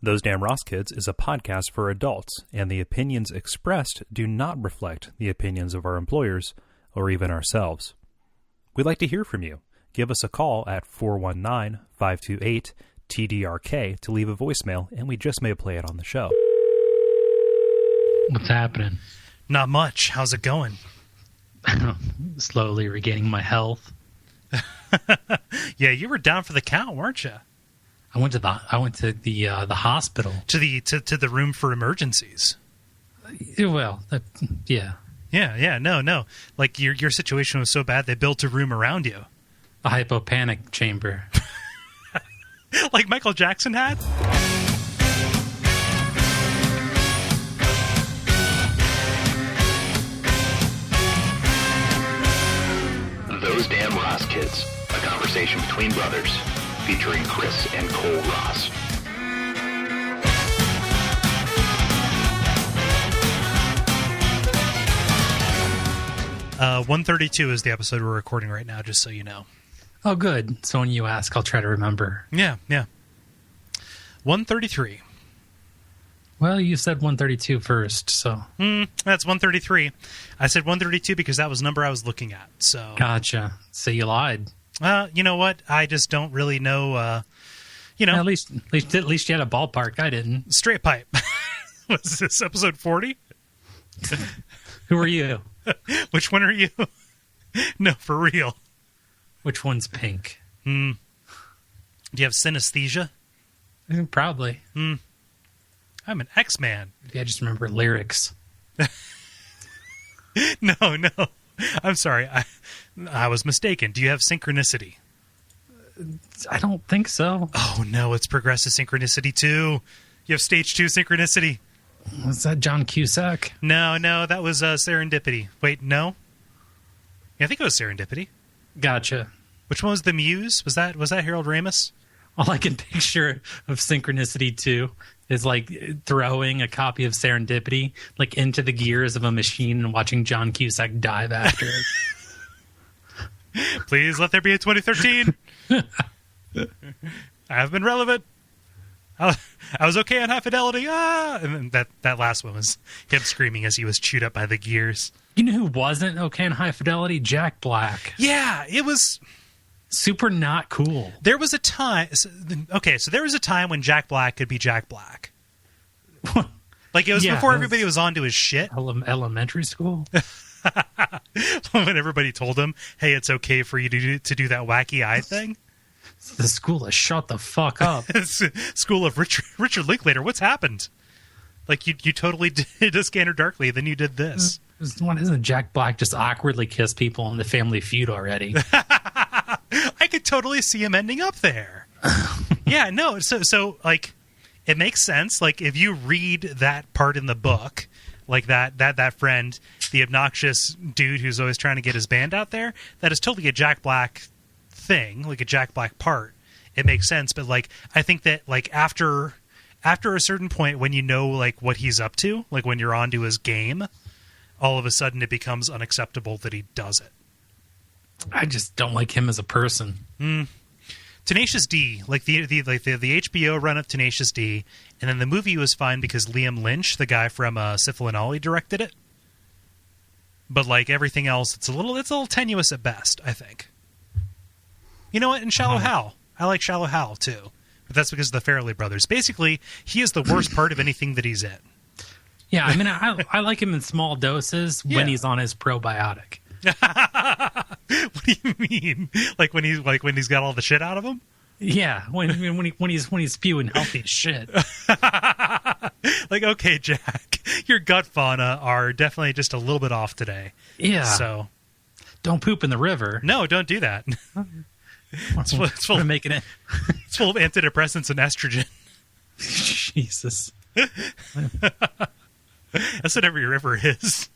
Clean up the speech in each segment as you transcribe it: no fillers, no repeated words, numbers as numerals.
Those Damn Ross Kids is a podcast for adults, and the opinions expressed do not reflect the opinions of our employers or even ourselves. We'd like to hear from you. Give us a call at 419-528-TDRK to leave a voicemail, and we just may play it on the show. What's happening? Not much. How's it going? Slowly regaining my health. Yeah, you were down for the count, weren't you? I went to the hospital. To the room for emergencies. Well, yeah. Yeah, no. Like your situation was so bad they built a room around you. A Hyperpanic Chamber. Like Michael Jackson had? Those Damn Ross Kids, a conversation between brothers, featuring Kris and Kole Ross. Uh, 132 is the episode we're recording right now, just so you know. Oh, good. So when you ask, I'll try to remember. Yeah. 133. Well, you said 132 first, so... That's 133. I said 132 because that was the number I was looking at, so... Gotcha. So you lied. You know what? I just don't really know, At least you had a ballpark. I didn't. Straight pipe. Was this episode 40? Who are you? Which one are you? No, for real. Which one's pink? Do you have synesthesia? Probably. I'm an X-Man. Yeah, I just remember lyrics. No. I'm sorry. I was mistaken. Do you have synchronicity? I don't think so. Oh, no. It's progressive synchronicity, too. You have stage 2 synchronicity. Was that John Cusack? No. That was serendipity. Wait, no? Yeah, I think it was serendipity. Gotcha. Which one was the Muse? Was that Harold Ramis? All I can picture of Synchronicity 2 is like throwing a copy of Serendipity like into the gears of a machine and watching John Cusack dive after it. Please let there be a 2013. I've been relevant. I was okay on High Fidelity. And then that last one was him screaming as he was chewed up by the gears. You know who wasn't okay on High Fidelity? Jack Black. Yeah, it was... super not cool. There was a time... Okay, so there was a time when Jack Black could be Jack Black. Like, it was before everybody was onto his shit. Elementary school? When everybody told him, hey, it's okay for you to do that wacky eye thing. The school has shut the fuck up. School of Richard Linklater, what's happened? Like, you totally did a Scanner Darkly, then you did this. Isn't Jack Black just awkwardly kiss people in the Family Feud already? I could totally see him ending up there. Yeah, no, so like, it makes sense. Like, if you read that part in the book, like that friend, the obnoxious dude who's always trying to get his band out there, that is totally a Jack Black thing, like a Jack Black part. It makes sense, but like, I think that like after a certain point, when you know like what he's up to, like when you're onto his game, all of a sudden it becomes unacceptable that he does it. I just don't like him as a person. Tenacious D, like the HBO run of Tenacious D, and then the movie was fine because Liam Lynch, the guy from Syphil and Ollie, directed it. But like everything else, it's a little tenuous at best, I think. You know what? And Shallow Hal, I like Shallow Hal too, but that's because of the Farrelly brothers. Basically, he is the worst part of anything that he's in. Yeah, I mean, I like him in small doses when he's on his probiotic. What do you mean? Like when he's got all the shit out of him? Yeah, when he's spewing healthy shit. Like, okay, Jack, your gut fauna are definitely just a little bit off today. Yeah. So don't poop in the river. No, don't do that. It's full of antidepressants and estrogen. Jesus. That's what every river is.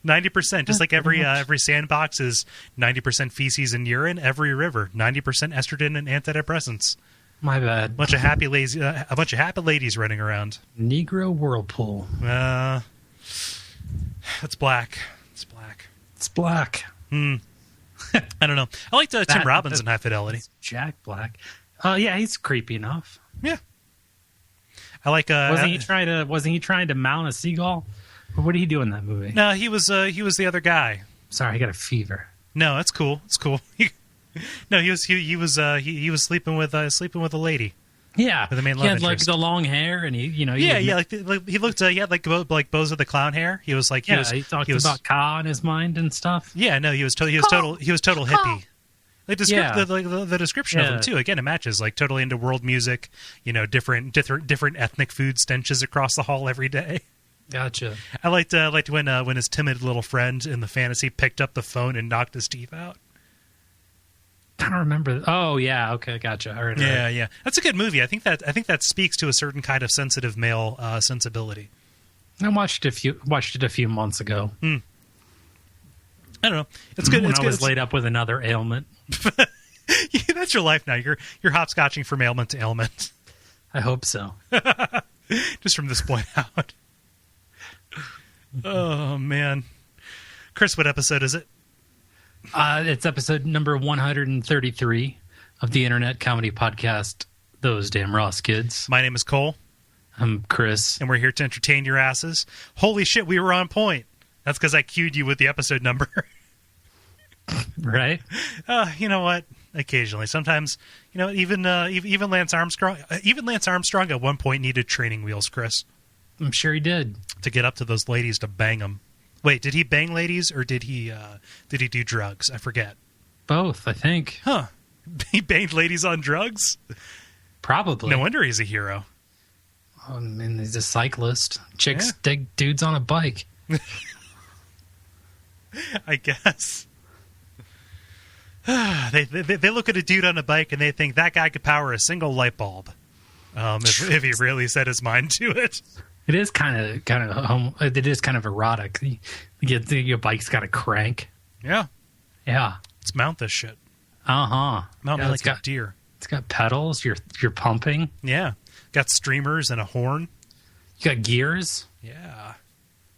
90%, just like every sandbox is 90% feces and urine. Every river, 90% estrogen and antidepressants. My bad. A bunch of happy ladies running around. Negro whirlpool. It's black. It's black. I don't know. I liked Tim Robbins in High Fidelity. Jack Black. Yeah, he's creepy enough. Yeah. I like. Wasn't he trying to mount a seagull? Or what did he do in that movie? No, he was the other guy. Sorry, I got a fever. No, that's cool. It's cool. No, he was sleeping with a lady. Yeah, with the main he love had like interest. the long hair, and he he looked. He had like Bozo the Clown hair. He was like he talked about Ka in his mind and stuff. Yeah, no, he was total hippie. Like the description of him too. Again, it matches. Like totally into world music. Different ethnic food stenches across the hall every day. Gotcha. I liked when his timid little friend in the fantasy picked up the phone and knocked his teeth out. I don't remember. Oh yeah, okay, gotcha. All right, yeah. That's a good movie. I think that speaks to a certain kind of sensitive male sensibility. I watched it a few months ago. I don't know. It's good. When I was laid up with another ailment. Yeah, that's your life now. You're hopscotching from ailment to ailment. I hope so. Just from this point out. Oh man, Chris, what episode is it? It's episode number 133 of the internet comedy podcast, Those Damn Ross Kids. My name is Kole. I'm Chris. And we're here to entertain your asses. Holy shit, we were on point. That's because I cued you with the episode number. Right? You know what? Occasionally. Sometimes, even Lance Armstrong, at one point needed training wheels, Chris. I'm sure he did. To get up to those ladies to bang them. Wait, did he bang ladies or did he do drugs? I forget. Both, I think. Huh. He banged ladies on drugs? Probably. No wonder he's a hero. I mean, he's a cyclist. Chicks dig dudes on a bike. I guess. They look at a dude on a bike and they think that guy could power a single light bulb. If he really set his mind to it. It is kind of erotic. Your bike's got a crank. Yeah. Yeah. Let's mount this shit. Uh-huh. Mount me like a deer. It's got pedals. You're pumping. Yeah. Got streamers and a horn. You got gears. Yeah.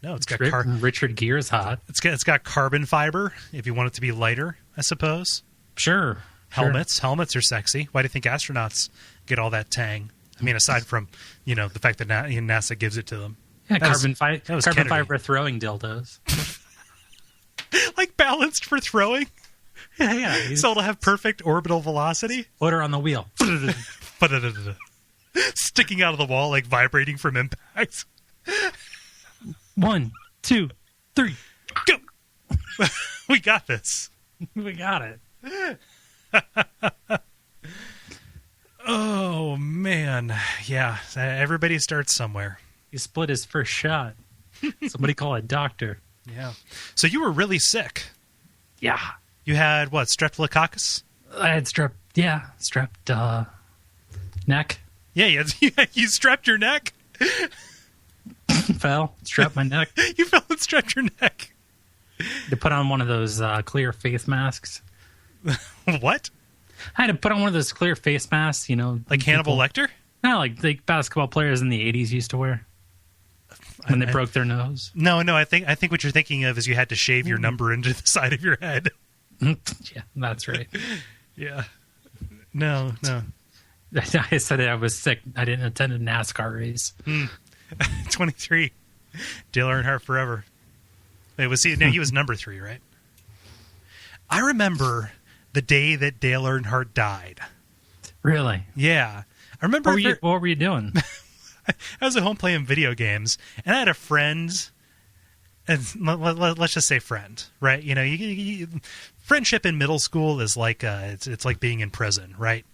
No, it's got Richard Gere's hot. It's got carbon fiber if you want it to be lighter, I suppose. Sure. Helmets are sexy. Why do you think astronauts get all that tang? I mean, aside from the fact that NASA gives it to them. Yeah, carbon fiber throwing dildos, like balanced for throwing. Yeah. So it'll have perfect orbital velocity. Put her on the wheel. Sticking out of the wall, like vibrating from impact. 1, 2, 3, go! We got this. We got it. Oh, man. Yeah, everybody starts somewhere. He split his first shot. Somebody call a doctor. Yeah. So you were really sick. Yeah. You had, what, streptococcus? I had strep neck. Yeah, you strapped your neck? Strapped my neck. You fell and strapped your neck. To put on one of those clear face masks. What? I had to put on one of those clear face masks, like Hannibal Lecter? No, like basketball players in the 80s used to wear when they broke their nose. No, I think what you're thinking of is you had to shave your number into the side of your head. Yeah, that's right. Yeah. No. I said I was sick. I didn't attend a NASCAR race. 23. Dale Earnhardt forever. Wait, he was number 3, right? I remember the day that Dale Earnhardt died. Really? Yeah. I remember... What were you doing? I was at home playing video games, and I had a friend... And let's just say friend, right? Friendship in middle school is like it's like being in prison, right?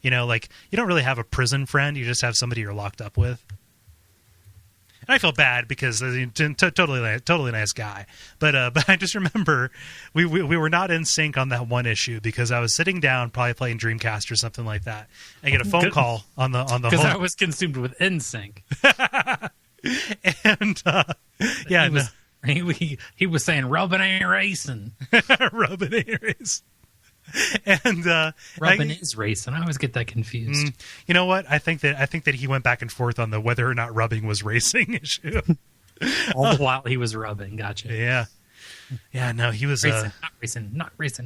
Like you don't really have a prison friend; you just have somebody you're locked up with. And I feel bad because totally nice guy, but I just remember we were not in sync on that one issue because I was sitting down, probably playing Dreamcast or something like that, and I get a phone call on the because I was consumed with NSYNC. And yeah, he was saying rubbing ain't racing. Rubbing ain't racing. And rubbing is racing. I always get that confused. You know what? I think that he went back and forth on the whether or not rubbing was racing issue. All the while he was rubbing. Gotcha. Yeah. No, he was racing, not racing.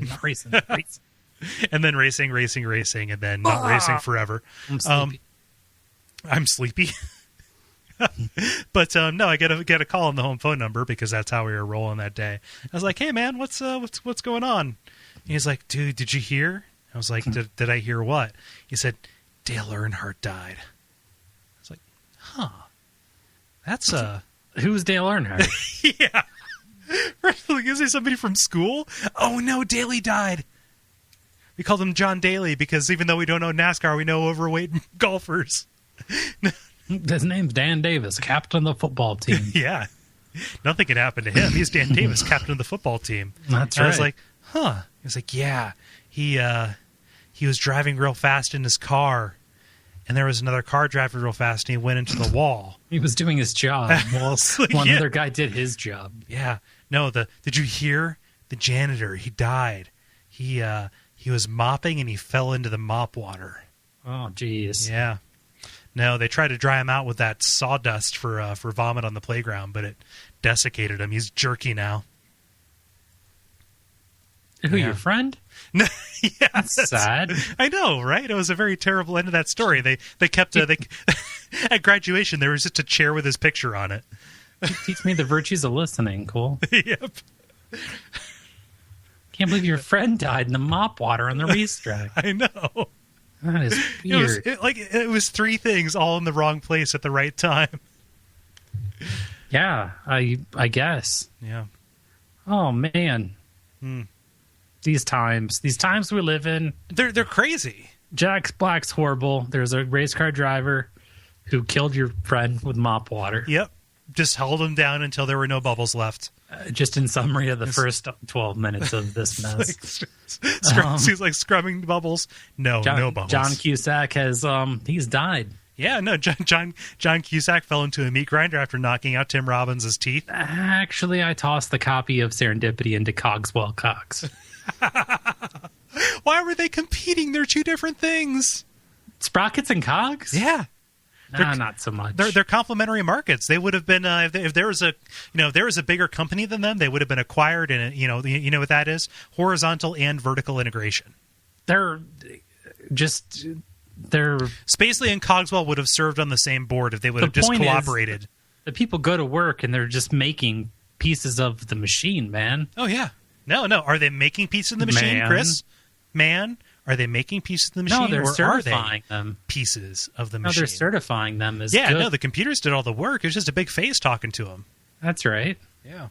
And then racing, and then not racing forever. I'm sleepy. I'm sleepy. But no, I get a call on the home phone number because that's how we were rolling that day. I was like, "Hey man, what's going on?" And he's like, "Dude, did you hear?" I was like, "Did I hear what?" He said, "Dale Earnhardt died." I was like, "Huh, that's Who's Dale Earnhardt? yeah." Right? Like, is he somebody from school? Oh no, Daly died. We called him John Daly because even though we don't know NASCAR, we know overweight golfers. His name's Dan Davis, captain of the football team. Yeah. Nothing can happen to him. He's Dan Davis, captain of the football team. That's and right. I was like, huh. He was like, yeah. He was driving real fast in his car, and there was another car driving real fast, and he went into the wall. He was doing his job while Like, one yeah. other guy did his job. Yeah. No, did you hear? The janitor, he died. He was mopping, and he fell into the mop water. Oh, jeez. Yeah. No, they tried to dry him out with that sawdust for vomit on the playground, but it desiccated him. He's jerky now. Who, Yeah. your friend? No, yeah, That's sad. I know, right? It was a very terrible end of that story. They kept at graduation there was just a chair with his picture on it. Teach me the virtues of listening, Cole. Yep. Can't believe your friend died in the mop water on the racetrack. I know. That is weird. It was three things all in the wrong place at the right time. Yeah, I guess. Yeah. Oh man. These times we live in. They're crazy. Jack Black's horrible. There's a race car driver who killed your friend with mop water. Yep. Just held him down until there were no bubbles left. Just in summary of the first 12 minutes of this mess. He's like scrubbing bubbles. No bubbles. John Cusack has he's died. Yeah, no, John Cusack fell into a meat grinder after knocking out Tim Robbins' teeth. Actually, I tossed the copy of Serendipity into Cogswell Cox. Why were they competing? They're two different things. Sprockets and Cogs? Yeah. Not so much. They're complementary markets. They would have been if there was a bigger company than them, they would have been acquired. And you know what that is: horizontal and vertical integration. Spacely and Cogswell would have served on the same board if they would have just cooperated. The people go to work and they're just making pieces of the machine, man. Oh yeah, no. Are they making pieces of the machine, Chris? Man. Are they making pieces of the machine? No, they're or certifying are they them. Pieces of the machine. No, they're certifying them as yeah, good. no, the computers did all the work. It was just a big face talking to them. That's right. Yeah.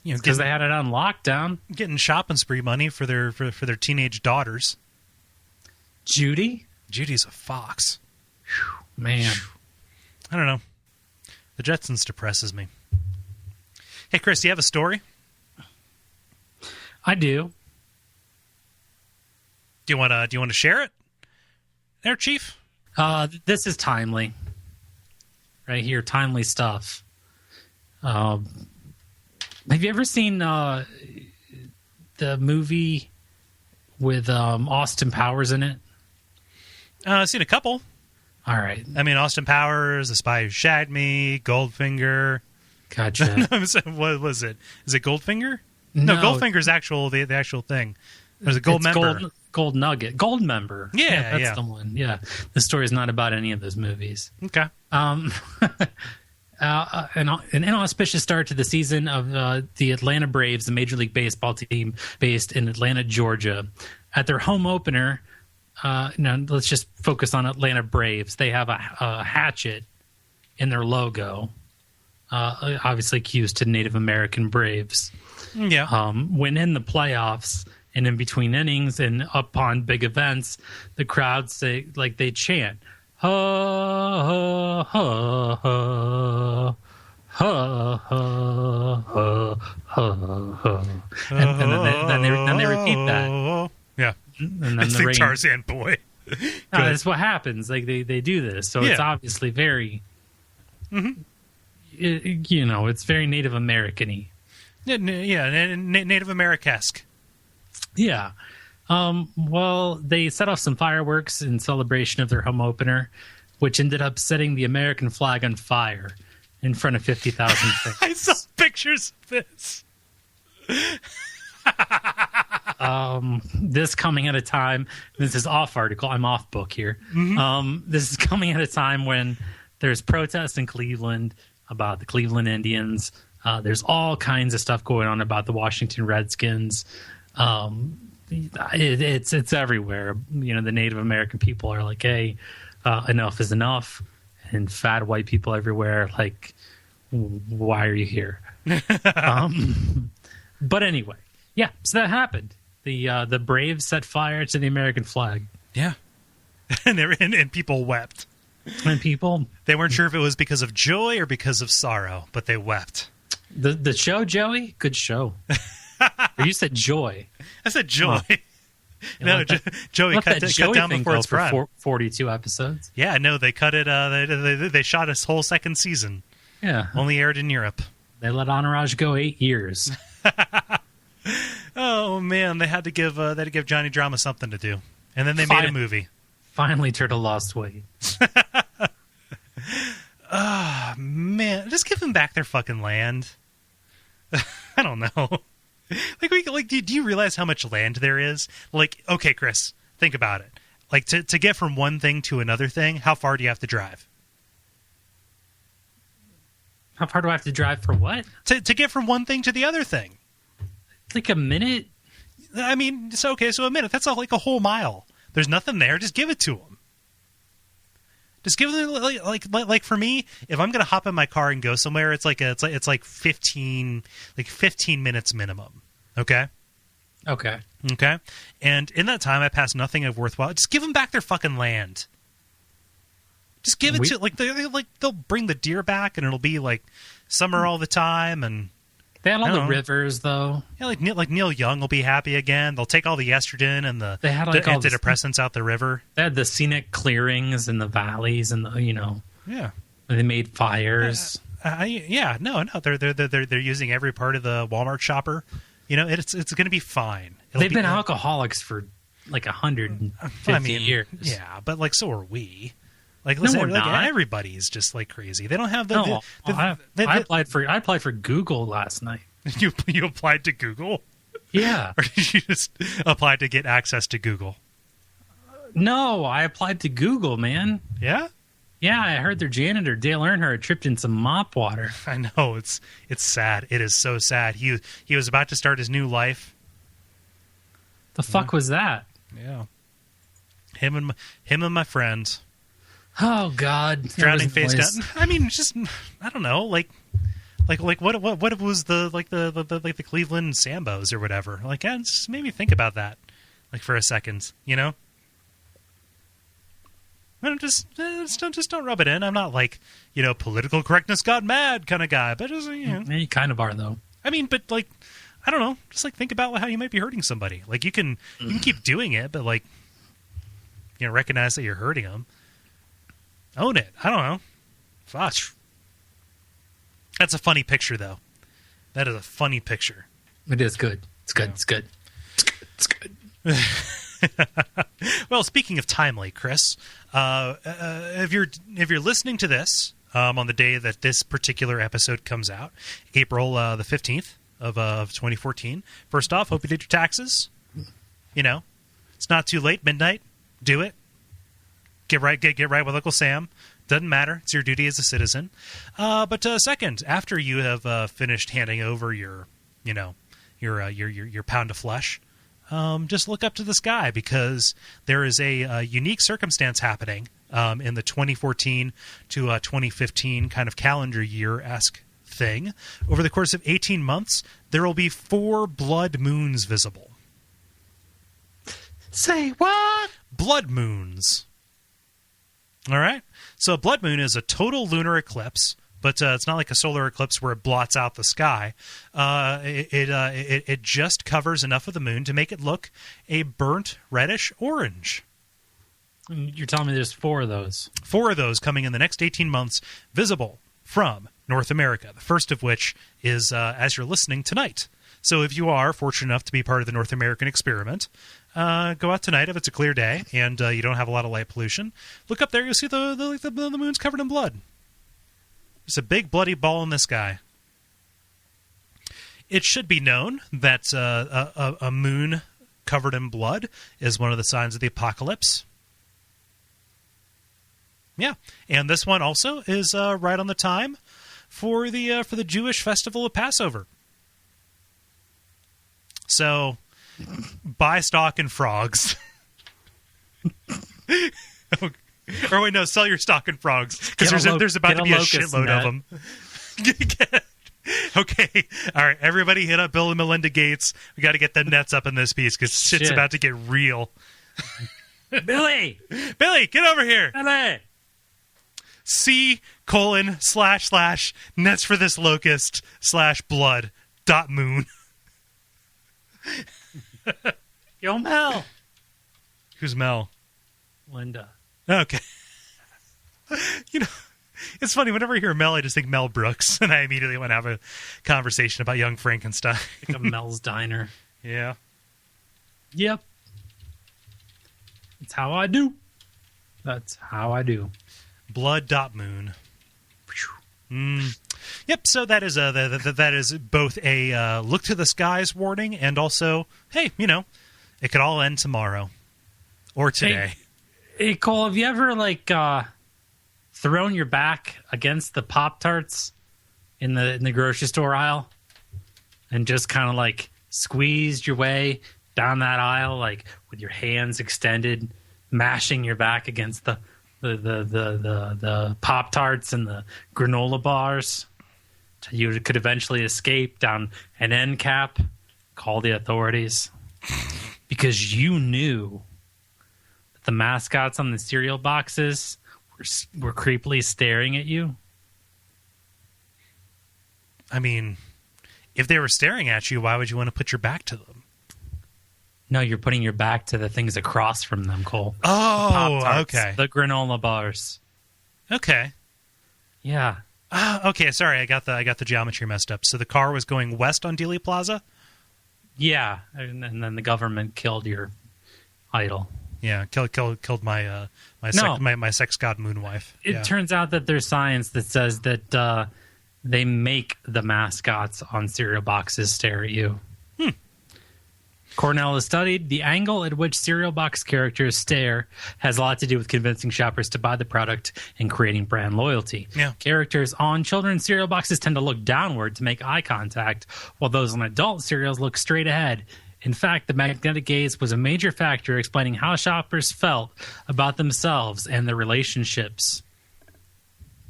Because they had it on lockdown. Getting shopping spree money for their teenage daughters. Judy's a fox. Man. I don't know. The Jetsons depresses me. Hey, Chris, do you have a story? I do. Do you want to share it? There, Chief. This is timely. Right here, timely stuff. Have you ever seen the movie with Austin Powers in it? I've seen a couple. All right. I mean, Austin Powers, The Spy Who Shagged Me, Goldfinger. Gotcha. What was it? Is it Goldfinger? No, Goldfinger's the actual thing. There's a gold member. Gold Nugget. Gold member. Yeah, that's the one. Yeah. The story's not about any of those movies. Okay. An inauspicious start to the season of the Atlanta Braves, the Major League Baseball team based in Atlanta, Georgia. At their home opener, let's just focus on Atlanta Braves. They have a hatchet in their logo, obviously cues to Native American Braves. Yeah. When in the playoffs and in between innings and upon big events, the crowd they chant, ha, ha, ha, ha, ha, ha, ha, ha. And then they repeat that. Yeah. And then It's the the rain. Tarzan boy. No, that's what happens. Like they do this. So it's obviously very, it's very Native American-y. Yeah, Native Americaesque. Yeah. Well, they set off some fireworks in celebration of their home opener, which ended up setting the American flag on fire in front of 50,000 fans. I saw pictures of this. This coming at a time, this is off article, I'm off book here. This is coming at a time when there's protests in Cleveland about the Cleveland Indians. There's all kinds of stuff going on about the Washington Redskins. It's everywhere. The Native American people are like, hey, enough is enough. And fat white people everywhere, like, why are you here? But anyway, yeah, so that happened. The Braves set fire to the American flag. Yeah. and people wept. And people... They weren't sure if it was because of joy or because of sorrow, but they wept. The show, Joey? Good show. Or you said joy. I said joy. Huh. No, Joey cut down before its prime. For 42 episodes. Yeah, no, they cut it. They shot a whole second season. Yeah. Only aired in Europe. They let Anuraj go 8 years. Oh, man, they had to give Johnny Drama something to do. And then they made a movie. Finally, Turtle lost weight. Oh, man. Just give them back their fucking land. I don't know. Do you realize how much land there is? Like, okay, Chris, think about it. Like, to get from one thing to another thing, how far do you have to drive? How far do I have to drive for what? To get from one thing to the other thing. Like a minute? I mean, so a minute. That's like a whole mile. There's nothing there. Just give it to them. Just give them like for me, if I'm gonna hop in my car and go somewhere, it's like 15 minutes minimum. Okay. Okay. And in that time, I pass nothing of worthwhile. Just give them back their fucking land. Just give it to they'll bring the deer back, and it'll be like summer all the time, and they had all the rivers though. Yeah, like Neil Young will be happy again. They'll take all the estrogen and the antidepressants out the river. They had the scenic clearings in the valleys, and yeah, they made fires. No, they're using every part of the Walmart shopper. It's going to be fine. They've been alcoholics for like 150 years. Yeah, but like so are we. Like, no, we're not. Everybody's just like crazy. They don't have the. I applied for Google last night. You applied to Google? Yeah. Or did you just apply to get access to Google? No, I applied to Google, man. Yeah? Yeah, I heard their janitor, Dale Earnhardt, tripped in some mop water. I know. It's sad. It is so sad. He was about to start his new life. The fuck was that? Yeah. Him and my friends. Oh God! Drowning face down. I mean, just I don't know, like what was the Cleveland Sambos or whatever? Like, it just made me think about that, like for a second, Just don't rub it in. I'm not like political correctness got mad kind of guy, but just you kind of are though. I mean, but like I don't know, just like think about how you might be hurting somebody. Like you can keep doing it, but like recognize that you're hurting them. Own it. I don't know. Fuck. That's a funny picture, though. That is a funny picture. It is good. It's good. Yeah. It's good. Well, speaking of timely, Chris, if you're listening to this on the day that this particular episode comes out, April the 15th of 2014, first off, hope you did your taxes. It's not too late. Midnight. Do it. Get right with Uncle Sam. Doesn't matter. It's your duty as a citizen. But second, after you have finished handing over your pound of flesh, just look up to the sky because there is a unique circumstance happening in the 2014 to 2015 kind of calendar year-esque thing. Over the course of 18 months, there will be 4 blood moons visible. Say what? Blood moons. All right. So a blood moon is a total lunar eclipse, but it's not like a solar eclipse where it blots out the sky. It just covers enough of the moon to make it look a burnt reddish orange. You're telling me there's 4 of those? 4 of those coming in the next 18 months, visible from North America. The first of which is as you're listening tonight. So if you are fortunate enough to be part of the North American experiment, go out tonight if it's a clear day and you don't have a lot of light pollution. Look up there, you'll see the moon's covered in blood. There's a big bloody ball in the sky. It should be known that a moon covered in blood is one of the signs of the apocalypse. Yeah, and this one also is right on the time for the Jewish festival of Passover. So, buy stock in frogs. Or wait, no, sell your stock in frogs because there's about to be a shitload of them. Okay, all right, everybody hit up Bill and Melinda Gates. We got to get the nets up in this piece because shit's about to get real. Billy, get over here. Billy. C://netsforthislocust/blood.moon. Yo, Mel. Who's Mel? Linda. Okay. It's funny. Whenever I hear Mel, I just think Mel Brooks, and I immediately want to have a conversation about Young Frankenstein. Like a Mel's Diner. Yeah. Yep. That's how I do. Blood.moon. Yep, so that is both a look to the skies warning and also, hey, it could all end tomorrow or today. Hey Cole, have you ever thrown your back against the Pop-Tarts in the grocery store aisle and just kind of squeezed your way down that aisle with your hands extended, mashing your back against the Pop-Tarts and the granola bars? You could eventually escape down an end cap, call the authorities, because you knew that the mascots on the cereal boxes were creepily staring at you. I mean, if they were staring at you, why would you want to put your back to them? No, you're putting your back to the things across from them, Cole. Oh, the Pop-Tarts, okay. The granola bars. Okay. Yeah. Okay, sorry, I got the geometry messed up. So the car was going west on Dealey Plaza? Yeah, and then the government killed your idol. Yeah, killed my my sex god moonwife. It turns out that there's science that says that they make the mascots on cereal boxes stare at you. Cornell has studied the angle at which cereal box characters stare has a lot to do with convincing shoppers to buy the product and creating brand loyalty. Yeah. Characters on children's cereal boxes tend to look downward to make eye contact, while those on adult cereals look straight ahead. In fact, the magnetic gaze was a major factor explaining how shoppers felt about themselves and their relationships.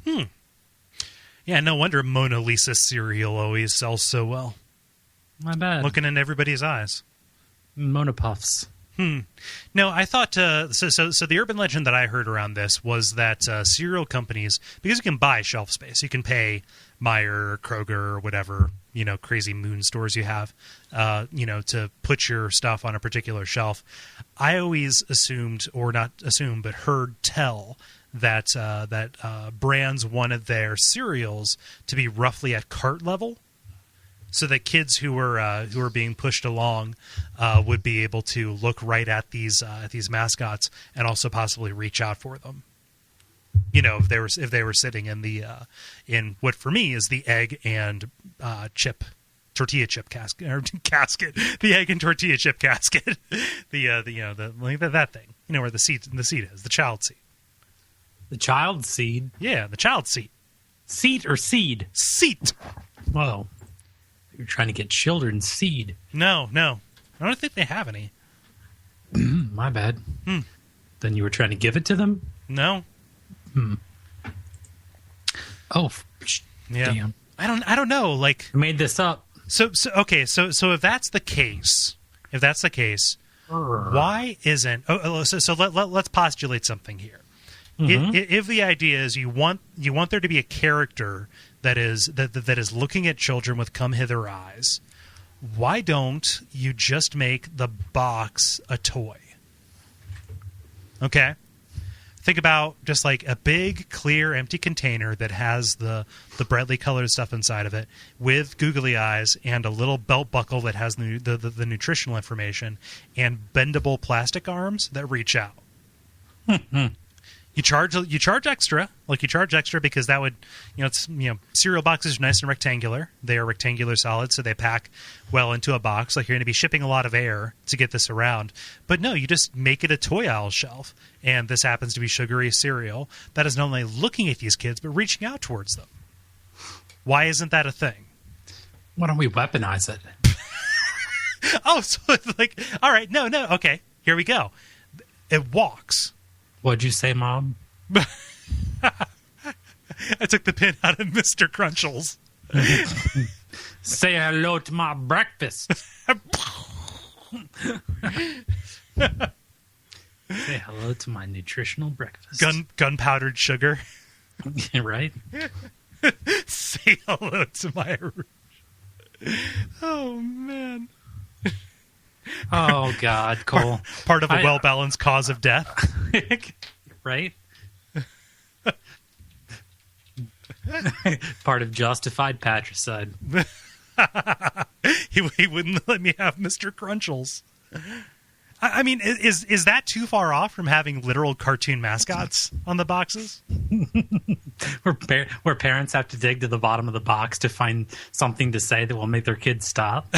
Yeah, no wonder Mona Lisa cereal always sells so well. My bad. Looking in everybody's eyes. Mona Puffs. No, I thought so the urban legend that I heard around this was that cereal companies, because you can buy shelf space, you can pay Meijer or Kroger or whatever, crazy moon stores you have, to put your stuff on a particular shelf. I always assumed, or not assumed, but heard tell that brands wanted their cereals to be roughly at cart level, so that kids who were being pushed along would be able to look right at these mascots and also possibly reach out for them. If they were sitting in in what for me is the egg and tortilla chip casket, the egg and tortilla chip casket, that thing, where the seat is, the child seat. The child seed? Yeah, the child seat. Seat or seed? Seat. Whoa. You're trying to get children's seed. No. I don't think they have any. My bad. Then you were trying to give it to them? No. Oh, yeah. Damn. I don't know. I made this up. So if that's the case, why isn't? Let's postulate something here. If the idea is you want there to be a character that is looking at children with come hither eyes, why don't you just make the box a toy? Okay, think about just a big clear empty container that has the brightly colored stuff inside of it with googly eyes and a little belt buckle that has the nutritional information and bendable plastic arms that reach out. You charge extra, because that would, cereal boxes are nice and rectangular. They are rectangular solids, so they pack well into a box. Like, you're going to be shipping a lot of air to get this around. But no, you just make it a toy aisle shelf, and this happens to be sugary cereal that is not only looking at these kids but reaching out towards them. Why isn't that a thing? Why don't we weaponize it? Oh, so it's like, all right, no, okay, here we go. It walks. What'd you say, Mom? I took the pin out of Mr. Crunchles. Say hello to my breakfast. Say hello to my nutritional breakfast. Gunpowdered sugar. Right? Say hello to my... Oh, man. Oh, God, Cole. Part of a well-balanced cause of death. Right? Part of justified patricide. He wouldn't let me have Mr. Crunchles. I mean, is that too far off from having literal cartoon mascots on the boxes? Where parents have to dig to the bottom of the box to find something to say that will make their kids stop.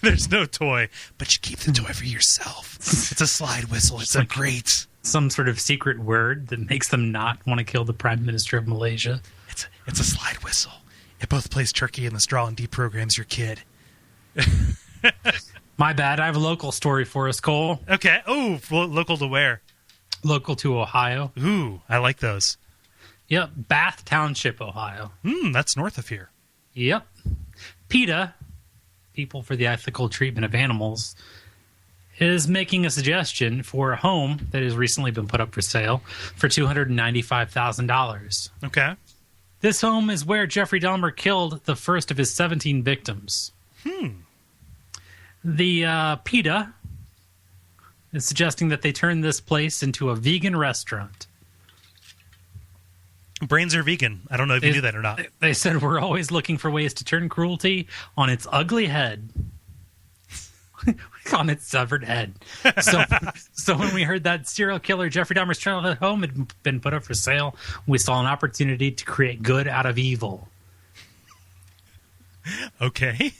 There's no toy, but you keep the toy for yourself. It's a slide whistle. It's like great. Some sort of secret word that makes them not want to kill the Prime Minister of Malaysia. It's a slide whistle. It both plays turkey in the straw and deprograms your kid. My bad. I have a local story for us, Cole. Okay. Oh, local to where? Local to Ohio. Ooh, I like those. Yep. Bath Township, Ohio. That's north of here. Yep. PETA, People for the Ethical Treatment of Animals, is making a suggestion for a home that has recently been put up for sale for $295,000. Okay. This home is where Jeffrey Dahmer killed the first of his 17 victims. The PETA is suggesting that they turn this place into a vegan restaurant. Brains are vegan. I don't know if you knew that or not. They said we're always looking for ways to turn cruelty on its ugly head. On its severed head. So when we heard that serial killer Jeffrey Dahmer's childhood home had been put up for sale, we saw an opportunity to create good out of evil. Okay.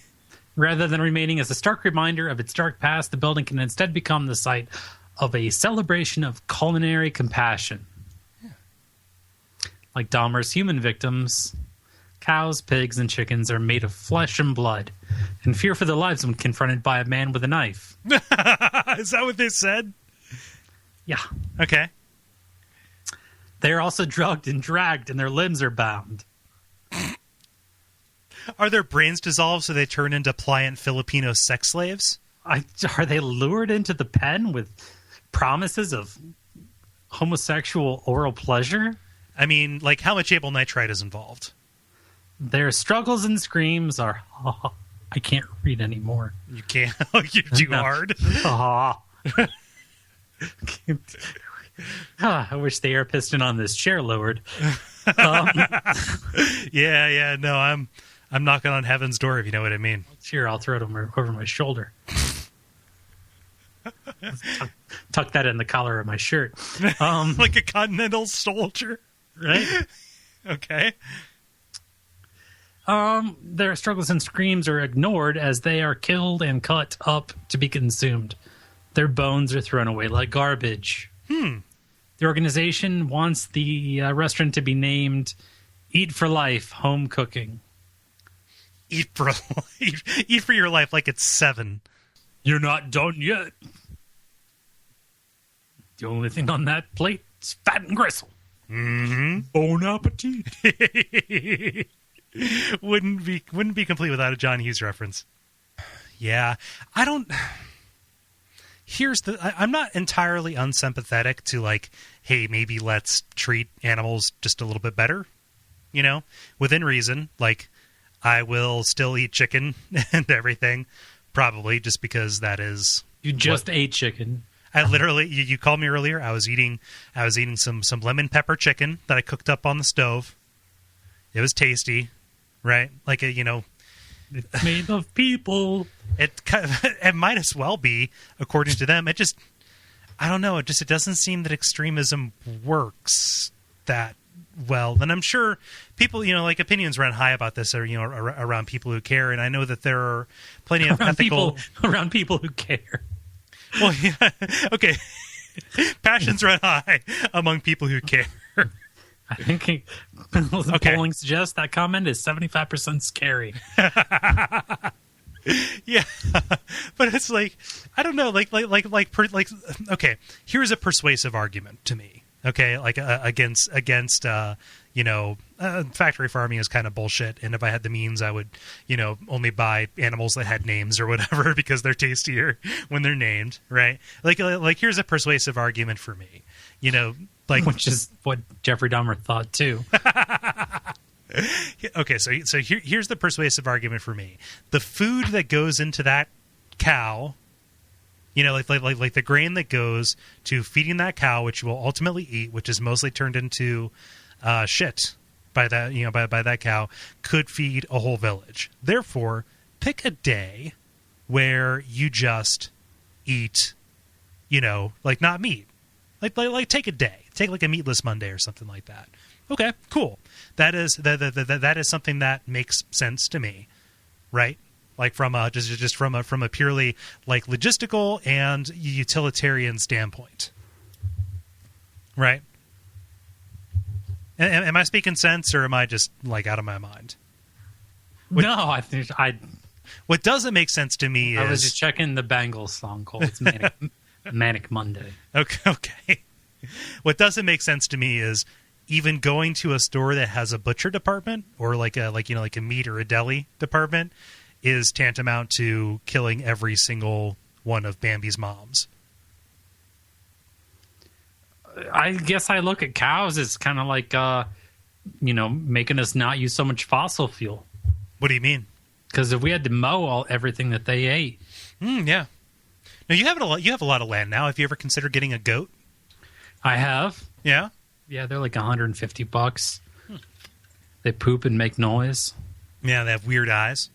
Rather than remaining as a stark reminder of its dark past, the building can instead become the site of a celebration of culinary compassion. Yeah. Like Dahmer's human victims, cows, pigs, and chickens are made of flesh and blood, and fear for their lives when confronted by a man with a knife. Is that what they said? Yeah. Okay. They are also drugged and dragged, and their limbs are bound. Are their brains dissolved so they turn into pliant Filipino sex slaves? Are they lured into the pen with promises of homosexual oral pleasure? I mean, like, how much amyl nitrite is involved? Their struggles and screams are... I can't read anymore. You can't? You're too hard? I wish the air piston on this chair lowered. Yeah. No, I'm knocking on heaven's door, if you know what I mean. Here, I'll throw it over my shoulder. Tuck that in the collar of my shirt. Like a continental soldier? Right? Okay. Their struggles and screams are ignored as they are killed and cut up to be consumed. Their bones are thrown away like garbage. The organization wants the restaurant to be named Eat for Life Home Cooking. Eat for life. Eat for your life like it's 7. You're not done yet. The only thing on that plate is fat and gristle. Mm-hmm. Bon appetit. Wouldn't be complete without a John Hughes reference. Yeah, I'm not entirely unsympathetic to, like, hey, maybe let's treat animals just a little bit better, within reason. Like, I will still eat chicken and everything, probably, just because that is... You just ate chicken. I literally, you called me earlier, I was eating some lemon pepper chicken that I cooked up on the stove. It was tasty, right? Like, It's made of people. It might as well be, according to them. I don't know. It doesn't seem that extremism works that well. And I'm sure people, like opinions run high about this, or around people who care. And I know that there are plenty of around people who care. Well, yeah, okay. Passions run high among people who care. I think polling suggests that comment is 75% scary. Yeah, but it's like, I don't know, okay, here's a persuasive argument to me. Okay, like against factory farming is kind of bullshit, and if I had the means, I would only buy animals that had names or whatever because they're tastier when they're named, right? Like here's a persuasive argument for me, which is what Jeffrey Dahmer thought too. Okay, so here's the persuasive argument for me: the food that goes into that cow. Like the grain that goes to feeding that cow, which you will ultimately eat, which is mostly turned into shit by that by that cow, could feed a whole village. Therefore, pick a day where you just eat, not meat. Like take a day, take like a meatless Monday or something like that. Okay, cool. That is something that makes sense to me, right? Like from a just from a purely like logistical and utilitarian standpoint, right? Am I speaking sense, or am I just like out of my mind? No, I think What doesn't make sense to me is I was just checking the Bangles song called "It's Manic Monday." Okay. What doesn't make sense to me is even going to a store that has a butcher department or like a meat or a deli department is tantamount to killing every single one of Bambi's moms. I guess I look at cows as kind of like, making us not use so much fossil fuel. What do you mean? Because if we had to mow everything that they ate. Yeah. No, you have a lot of land now. Have you ever considered getting a goat? I have. Yeah? Yeah, they're like $150. They poop and make noise. Yeah, they have weird eyes.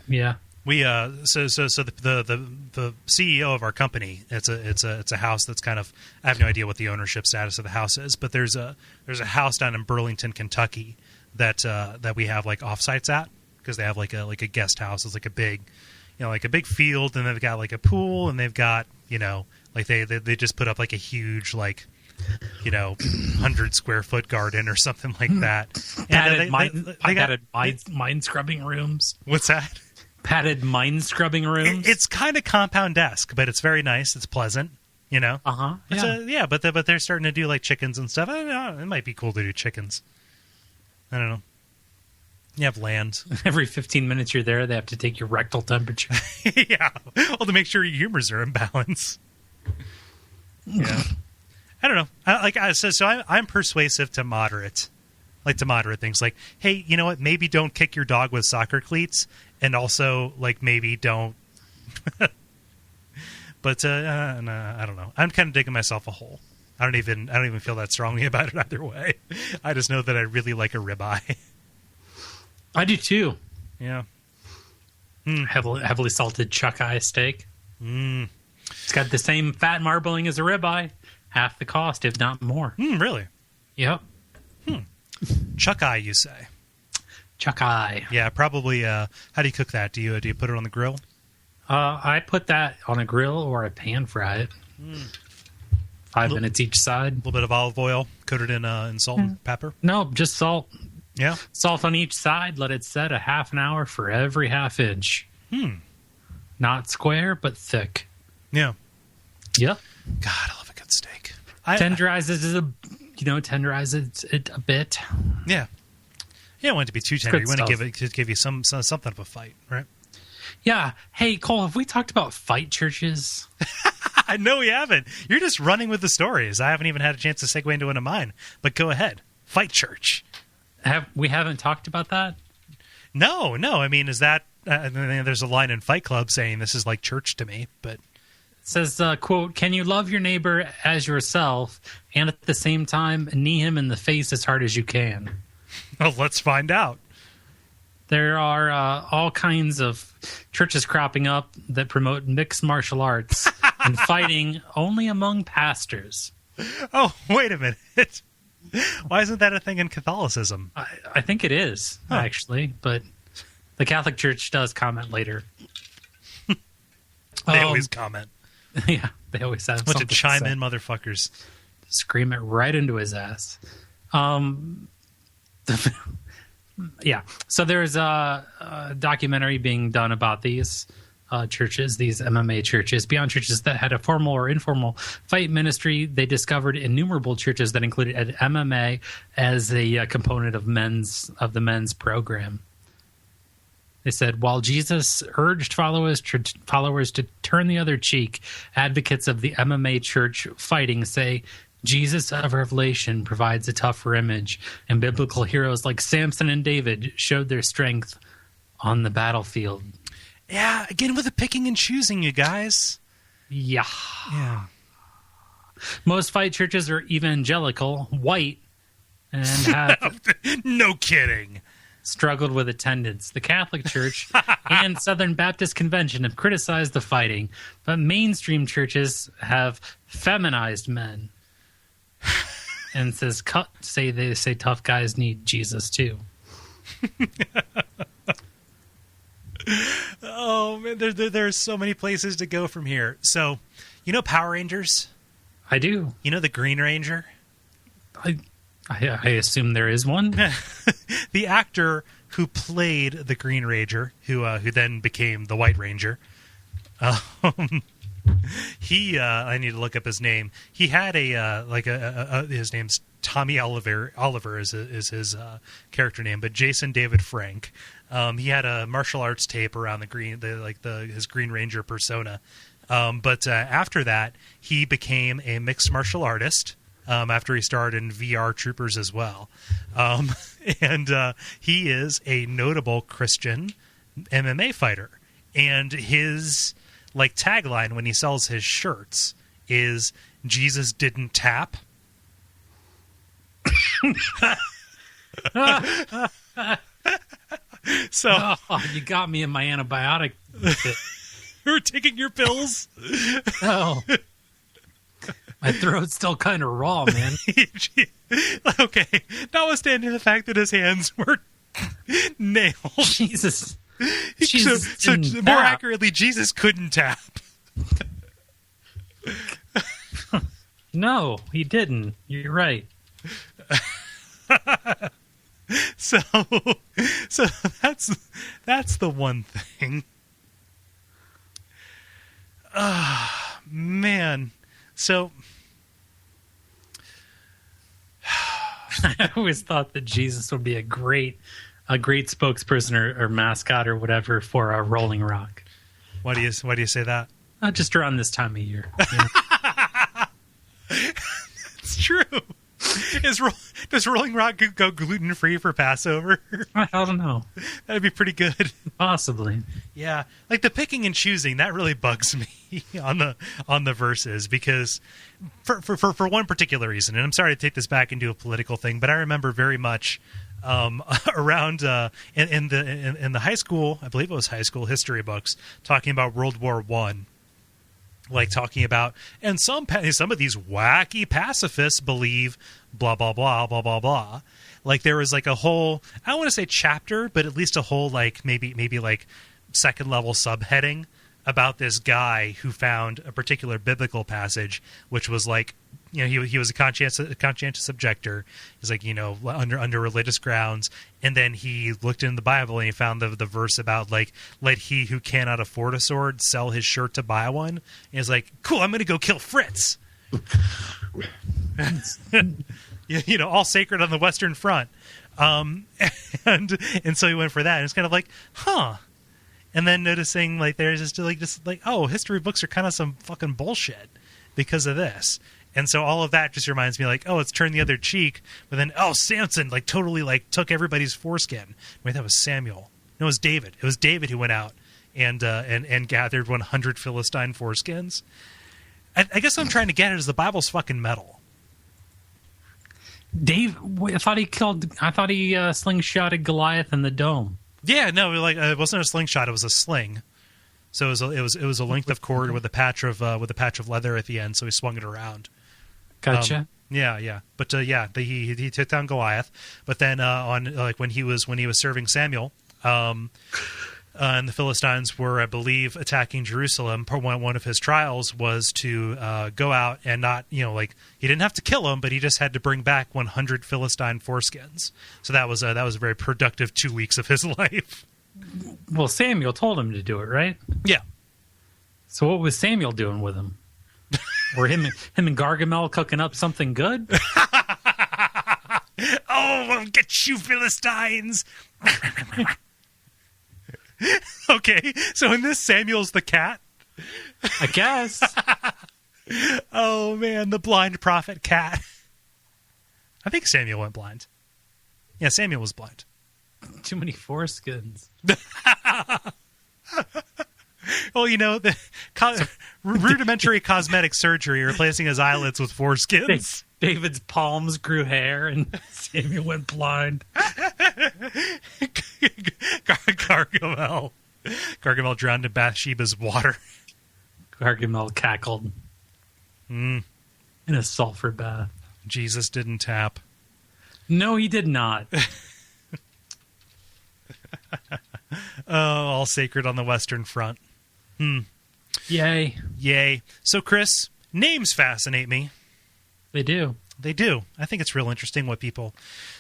Yeah. We so the CEO of our company, it's a house that's kind of, I have no idea what the ownership status of the house is, but there's a house down in Burlington, Kentucky that we have like offsites at, because they have like a guest house. It's like a big field, and they've got like a pool, and they've got they just put up like a huge 100 square foot garden or something like that. Padded mine scrubbing rooms. What's that? Padded mine scrubbing rooms. It's kind of compound-esque, but it's very nice. It's pleasant, Yeah. But they're starting to do like chickens and stuff. I don't know. It might be cool to do chickens. I don't know. You have land. Every 15 minutes you're there, they have to take your rectal temperature. Yeah. Well, to make sure your humors are in balance. Yeah. I don't know. I'm persuasive to moderate things. Like, hey, you know what? Maybe don't kick your dog with soccer cleats, and also maybe don't. But no, I don't know. I'm kind of digging myself a hole. I don't even feel that strongly about it either way. I just know that I really like a ribeye. I do too. Yeah. Heavily salted chuck eye steak. It's got the same fat marbling as a ribeye. Half the cost, if not more. Really? Yep. Chuck eye, you say? Chuck eye. Yeah, probably. How do you cook that? Do you put it on the grill? I put that on a grill or a pan fry it. 5 minutes each side. A little bit of olive oil, coated in salt and pepper? No, just salt. Yeah? Salt on each side. Let it set a half an hour for every half inch. Not square, but thick. Yeah. Yep. God, I love a good steak. Tenderizes it a bit. Yeah. You don't want it to be too tender. You want to give you something of a fight, right? Yeah. Hey, Cole, have we talked about fight churches? I know we haven't. You're just running with the stories. I haven't even had a chance to segue into one of mine. But go ahead. Fight church. We haven't talked about that? No. I mean, is that... there's a line in Fight Club saying this is like church to me, but... It says, quote, "Can you love your neighbor as yourself and at the same time knee him in the face as hard as you can?" Well, let's find out. There are all kinds of churches cropping up that promote mixed martial arts and fighting only among pastors. Oh, wait a minute. Why isn't that a thing in Catholicism? I think it is, actually, but the Catholic Church does comment later. They always comment. Yeah, they always have bunch something of chime to say. in motherfuckers. Scream it right into his ass. Yeah, so there's a documentary being done about these churches, these MMA churches. Beyond churches that had a formal or informal fight ministry, they discovered innumerable churches that included MMA as a component of the men's program. They said, while Jesus urged followers to turn the other cheek, advocates of the MMA church fighting say Jesus of Revelation provides a tougher image, and biblical heroes like Samson and David showed their strength on the battlefield. Yeah, again with the picking and choosing, you guys. Yeah. Yeah. Most fight churches are evangelical, white, and have No kidding. struggled with attendance. The Catholic Church and Southern Baptist Convention have criticized the fighting, but mainstream churches have feminized men. And they say tough guys need Jesus too. Oh man, there's so many places to go from here. So, you know Power Rangers? I do. You know the Green Ranger? I assume there is one. The actor who played the Green Ranger, who then became the White Ranger, he I need to look up his name. He had his name's Tommy Oliver is his character name, but Jason David Frank. He had a martial arts tape around his Green Ranger persona. But after that, he became a mixed martial artist. After he starred in VR Troopers as well. And he is a notable Christian MMA fighter. And his tagline when he sells his shirts is Jesus didn't tap. So you got me in my antibiotic. You're taking your pills? Oh. My throat's still kind of raw, man. Okay. Notwithstanding the fact that his hands were nailed. Jesus. So more accurately, Jesus couldn't tap. No, he didn't. You're right. So that's the one thing. Man. So I always thought that Jesus would be a great spokesperson or mascot or whatever for a Rolling Rock. Why do you say that? Just around this time of year. It's true. Does Rolling Rock go gluten free for Passover? I don't know. That'd be pretty good. Possibly. Yeah, the picking and choosing that really bugs me on the verses, because for one particular reason, and I'm sorry to take this back into a political thing, but I remember very much around in the high school, I believe it was high school history books, talking about World War I. Talking about, and some of these wacky pacifists believe blah blah blah blah blah blah. There was a whole, I don't want to say chapter, but at least a whole maybe second level subheading about this guy who found a particular biblical passage, which was he was a conscientious objector. He's under religious grounds, and then he looked in the Bible and he found the verse about let he who cannot afford a sword sell his shirt to buy one. And he's like, cool, I'm gonna go kill Fritz. All sacred on the Western Front. And so he went for that, and it's kind of huh. And then noticing there's just history books are kind of some fucking bullshit because of this. And so all of that just reminds me let's turn the other cheek. But then, Samson totally took everybody's foreskin. Wait, that was Samuel. No, it was David. It was David who went out and gathered 100 Philistine foreskins. I guess what I'm trying to get at is the Bible's fucking metal. Dave, I thought he slingshotted Goliath in the dome. Yeah, no, it wasn't a slingshot. It was a sling. So it was a length of cord with a patch of leather at the end. So he swung it around. Gotcha. Yeah. But he took down Goliath. But then when he was serving Samuel, and the Philistines were, I believe, attacking Jerusalem. One of his trials was to go out and not, he didn't have to kill him, but he just had to bring back 100 Philistine foreskins. So that was a very productive 2 weeks of his life. Well, Samuel told him to do it, right? Yeah. So what was Samuel doing with him? Were him and Gargamel cooking up something good? Oh, I'll get you, Philistines! Okay, so in this, Samuel's the cat? I guess. Oh, man, the blind prophet cat. I think Samuel went blind. Yeah, Samuel was blind. Too many foreskins. Well, the rudimentary cosmetic surgery replacing his eyelids with foreskins. David's palms grew hair and Samuel went blind. Gargamel drowned in Bathsheba's water. Gargamel cackled in a sulfur bath. Jesus didn't tap. No, he did not. Oh, all sacred on the Western Front. Yay. So, Chris, names fascinate me. They do. They do. I think it's real interesting what people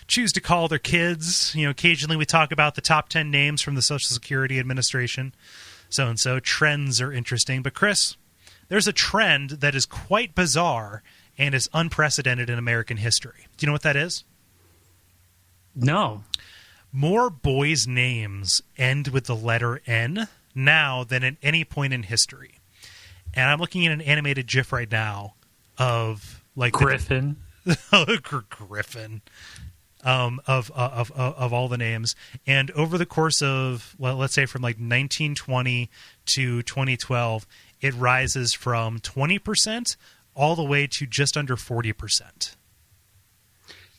choose to call their kids. Occasionally we talk about the top 10 names from the Social Security Administration. So-and-so. Trends are interesting. But, Chris, there's a trend that is quite bizarre and is unprecedented in American history. Do you know what that is? No. More boys' names end with the letter N now than at any point in history. And I'm looking at an animated GIF right now of Griffin. Griffin. Of all the names. And over the course of, let's say from 1920 to 2012, it rises from 20% all the way to just under 40%.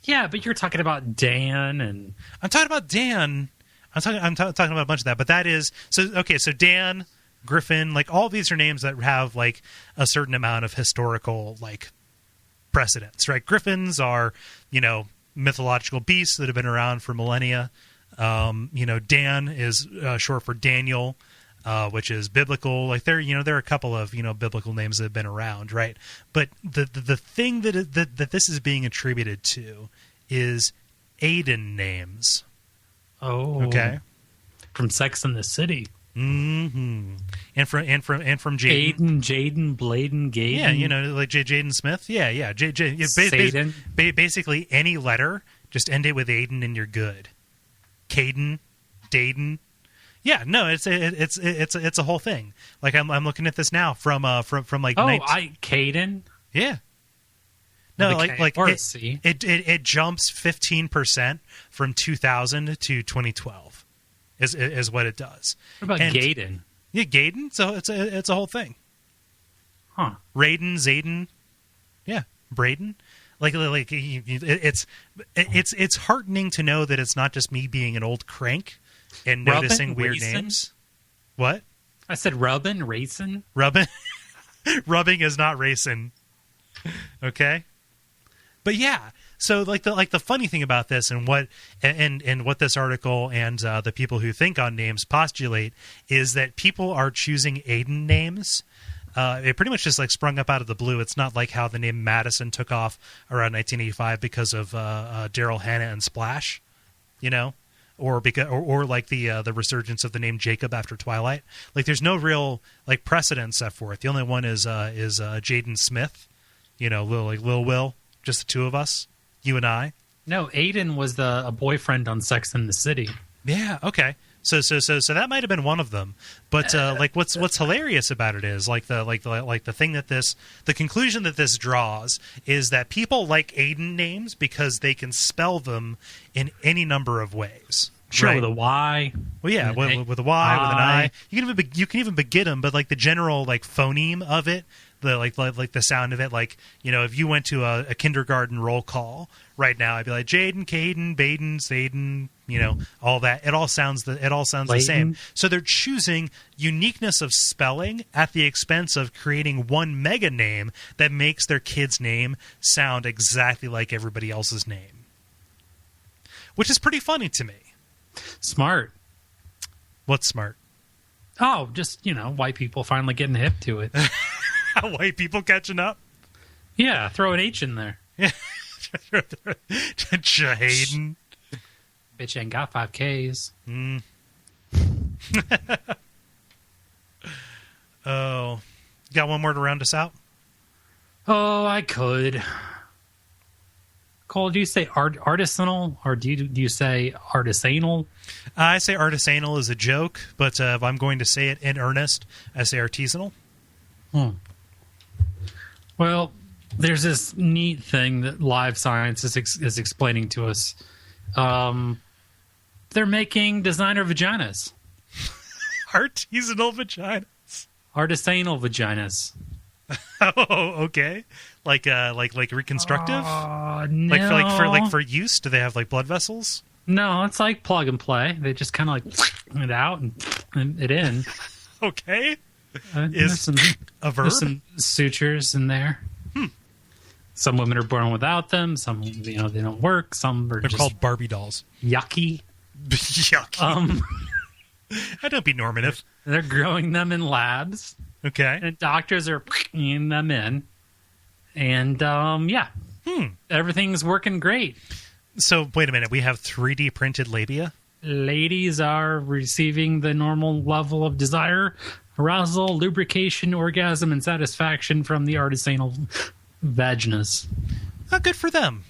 Yeah, but you're talking about Dan and... I'm talking about Dan. I'm talking about a bunch of that. But that is... So Dan, Griffin, all these are names that have, a certain amount of historical, precedence, right? Griffins are, mythological beasts that have been around for millennia. Dan is short for Daniel, which is biblical. There are a couple of biblical names that have been around, right? But the thing that this is being attributed to is Aiden names. Oh, okay, from Sex and the City. Mm-hmm. And from Jaden, Bladen, Gaden. Yeah, Jaden Smith. Yeah. Satan. Basically, any letter, just end it with Aiden, and you're good. Caden, Daden. Yeah, no, it's a whole thing. I'm looking at this now from Caden. Yeah. No, it jumps 15% from 2000 to 2012. Is what it does. What about Gaden? Yeah, Gaden. So it's a whole thing. Huh? Raiden, Zaden. Yeah, Braden. It's heartening to know that it's not just me being an old crank and noticing weird names. What? I said rubbin', racing. Rubbing is not racing. Okay. But yeah. So the funny thing about this and what this article and the people who think on names postulate is that people are choosing Aiden names. It pretty much just sprung up out of the blue. It's not like how the name Madison took off around 1985 because of Daryl Hannah and Splash, or the resurgence of the name Jacob after Twilight. There's no real precedent set for it. The only one is Jaden Smith, Lil Will, just the two of us. You and I? No, Aiden was a boyfriend on Sex and the City. Yeah, okay. So that might have been one of them. But what's hilarious about it is the conclusion that this draws is that people like Aiden names because they can spell them in any number of ways. Sure, right? With a Y. Well, yeah, with a Y, with an I. You can even begin them, but the general phoneme of it, the sound of it. Like, you know, if you went to a kindergarten roll call right now, I'd be like Jaden, Caden, Baden, Saden, you know, all that. It all sounds the same. So they're choosing uniqueness of spelling at the expense of creating one mega name that makes their kid's name sound exactly like everybody else's name, which is pretty funny to me. Smart. What's smart? Oh, just, you know, white people finally getting hip to it. White people catching up? Yeah, throw an H in there. Jaden. Bitch ain't got 5 Ks. Oh. Got one more to round us out? Oh, I could. Cole, do you say artisanal or do you say artisanal? I say artisanal is a joke, but if I'm going to say it in earnest, I say artisanal. Well, there's this neat thing that Live Science is explaining to us. They're making designer vaginas. Artisanal vaginas. Artisanal vaginas. Oh, okay. Like reconstructive? No. Like for use? Do they have like blood vessels? No, it's like plug and play. They just kind of like it out and it in. Okay. Is a verb? There's some sutures in there. Some women are born without them. Some, you know, they don't work. Some are They're just called Barbie dolls. yucky. Yucky. I don't be normative. They're growing them in labs. Okay. And doctors are putting them in. And, everything's working great. So, wait a minute. We have 3D printed labia? Ladies are receiving the normal level of desire, arousal, lubrication, orgasm, and satisfaction from the artisanal vaginas. Oh, good for them.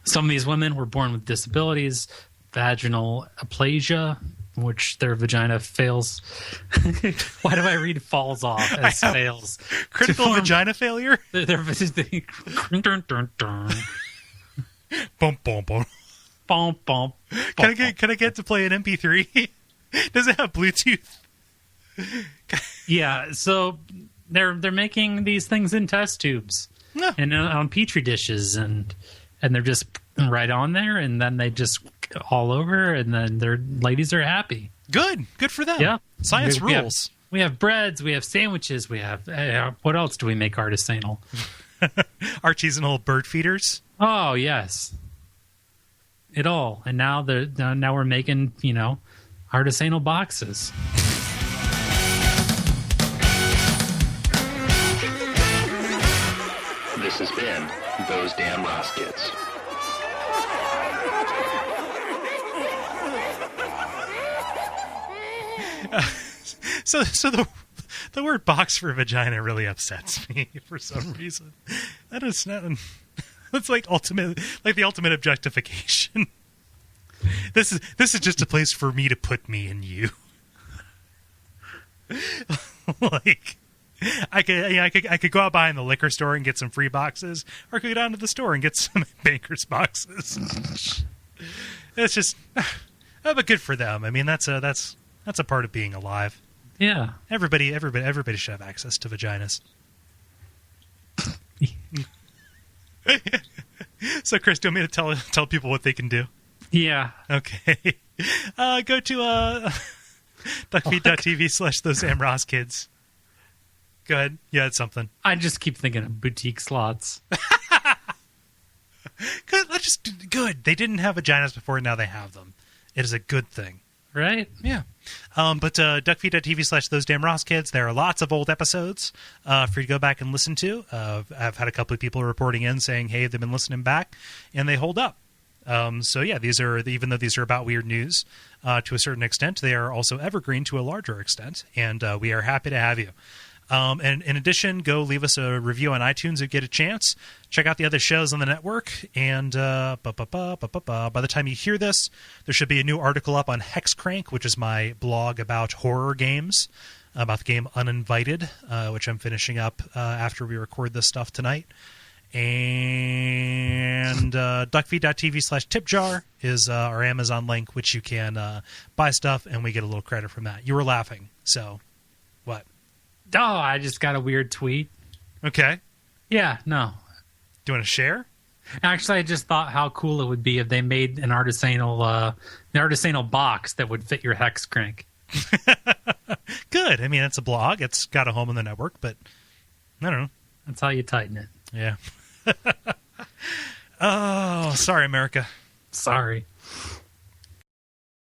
Some of these women were born with disabilities, vaginal aplasia, which their vagina fails. Why do I read falls off as fails? Critical vagina failure? Bum, bum, bum. Bum, bum, Can I get to play an MP3? Does it have Bluetooth? Yeah, so they're making these things in test tubes and on petri dishes, and they're just right on there, and then they just all over, and then their ladies are happy. Good for them. Yeah, Science rules. We have breads, we have sandwiches, we have what else do we make artisanal? Artisanal bird feeders. Oh yes, it all. And now we're making, you know, artisanal boxes. This has been Those Damn Ross Kids. So the word box for vagina really upsets me for some reason. That is not. It's like the ultimate objectification. This is just a place for me to put me and you. Like, I could go out behind the liquor store and get some free boxes, or I could go down to the store and get some Baker's boxes. It's just, but good for them. I mean, that's a part of being alive. Yeah, Everybody should have access to vaginas. So, Chris, do you want me to tell people what they can do? yeah. Okay. Go to Duckfeed.tv /those damn Ross kids. Go ahead. You had something. I just keep thinking of boutique slots. Good. They didn't have vaginas before, now they have them. It is a good thing. Right? Yeah. But Duckfeed.tv /those damn Ross kids. There are lots of old episodes for you to go back and listen to. I've had a couple of people reporting in saying, hey, they've been listening back, and they hold up. So yeah, even though these are about weird news, to a certain extent, they are also evergreen to a larger extent, and we are happy to have you. And in addition, go leave us a review on iTunes if you get a chance. Check out the other shows on the network, and by the time you hear this, there should be a new article up on Hexcrank, which is my blog about horror games, about the game Uninvited, which I'm finishing up after we record this stuff tonight. And duckfeed.tv /tipjar is our Amazon link, which you can buy stuff, and we get a little credit from that. You were laughing, so what? Oh, I just got a weird tweet. Okay. Yeah, no. Do you want to share? Actually, I just thought how cool it would be if they made an artisanal box that would fit your hex crank. Good. I mean, it's a blog. It's got a home in the network, but I don't know. That's how you tighten it. Yeah. Oh, sorry, America. Sorry.